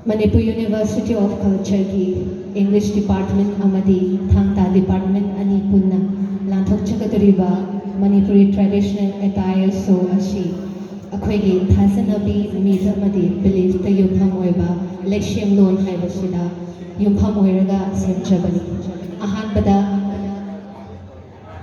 Manipuri University of Culture ki English Department amadi Thang Department ani punna lanthokchakadoriba Manipuri Traditional Attire Show ashi akhoi thasanabi meet amadi belief ta yumpham oiba lekshem lon haibasida yumpham oiraga semchabani ahanbada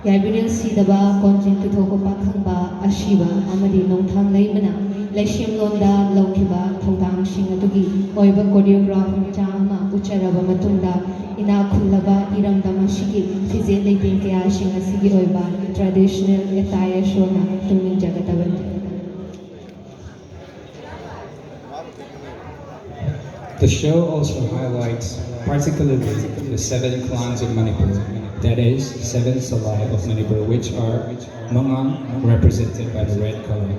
Gabriel Sidaba content to Tokopa Kamba Ashiba Amadi Nongthang Laimana Leshim Londa Lokiba Todang Shingatugi Oiba choreograph Chama Ucharaba Matunda Ina Kulaba Iram Damashiki Fizil Latin Kaya Shingasigi Oiba Traditional Attire Shona Tumin Jagatavan. The show also highlights particularly the 7 clans of Manipur, that is, 7 Salai of Manipur, which are Mangang, represented by the red color,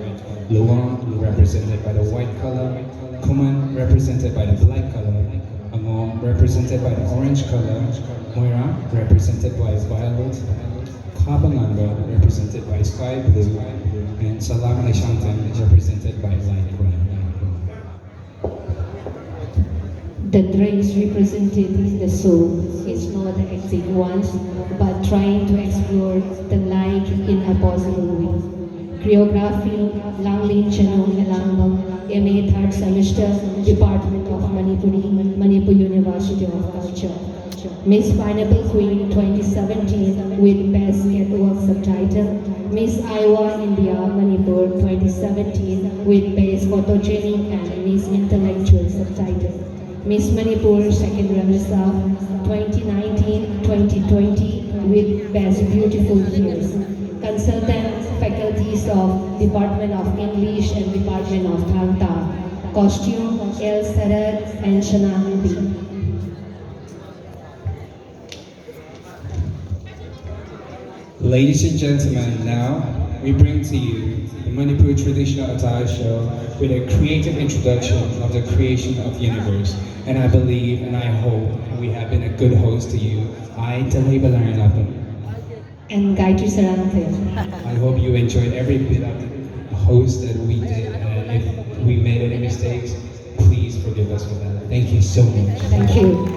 Luang, represented by the white color, Kuman, represented by the black color, Angom, represented by the orange color, Moira, represented by violet, Kabanganga, represented by sky blue, and Salam Shantan, represented by light brown. The drapes represented in the show is not the exact ones, but trying to explore the like in a possible way. Choreography, Langlin Chanong Elangbang, MA 3rd semester, Department of Manipuri, Manipur University of Culture. Miss Pineapple Queen 2017 with Best Catwalk subtitle. Miss Iowa India Manipur 2017 with Best Photogenic and Miss Intellectual subtitle. Miss Manipur Second Ramisa 2019-2020 with Best Beautiful Years. Consultant faculties of Department of English and Department of Thang. Costume El Sarat and Shanaan B. Ladies and gentlemen, now we bring to you the Manipuri Traditional Attire Show with a creative introduction of the creation of the universe. And I believe and I hope we have been a good host to you. I, Talay Balaranapan. And Gayatri Sarante. I hope you enjoyed every bit of the host that we did. And if we made any mistakes, please forgive us for that. Thank you so much. Thank you.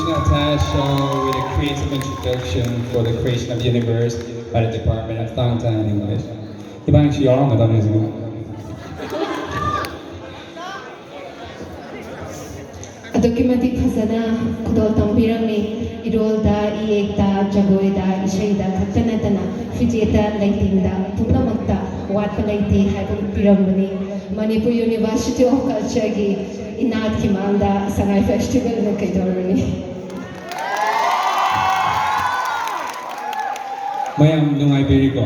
conclusion of tonight's show with a creative introduction for the creation of universe by the Department of Thang English. 이방 씨 영어 나다며 지금. Documentic Hazana, Kudotam Pirami, Irolda, Iekta, Jagoida, Ishaida, Katanatana, Fijeta, Lightinda, Tunamata, Watalaiti, Hyper Piramani, Manipur University of Culture, INAT Kimanda, Sangai Festival, Nakaitorani. Mayam Nungay Birigo.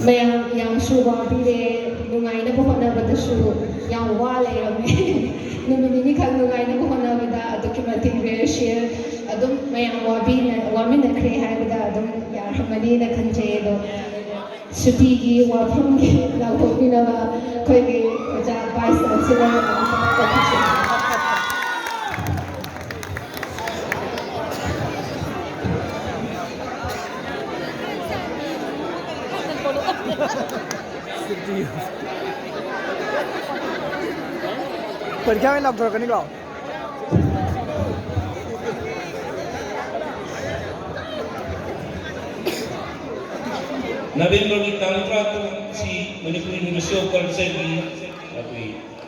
Mayang yang suwa bire nungay na po na bata su yang wala yami numini kang nungay na po na bata documenting rare share adum mayang wami na kre hai bata adum yar hamani na kanje do suti gi wapam gi na ko na ba koi gi ja vice chancellor ang परीक्षा में लग कर निकलो November ni kontrato si Manipuri University of Culture ni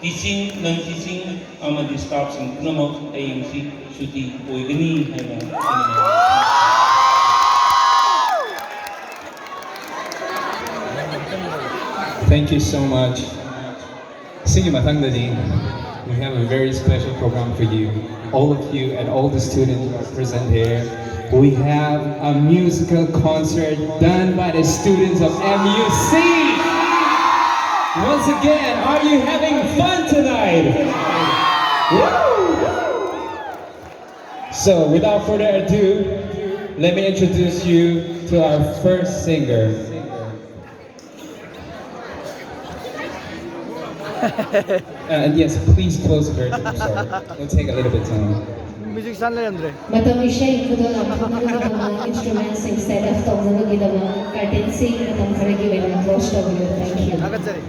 teaching non-teaching ang mag-stop sa kunamok ay si Suti o gani ay na. Thank you so much. Sige Matangdadi, we have a very special program for you. All of you and all the students who are present here. We have a musical concert done by the students of MUC. Once again, are you having fun tonight? Woo! So without further ado, let me introduce you to our first singer. And yes, please close the curtain. I'm sorry. It'll take a little bit of time. Music सान ले अंदर Matami siya ikudo na mga instruments instead of tong nagiging mga curtain sing at ang karagi ng close to you. Thank you. आगत चले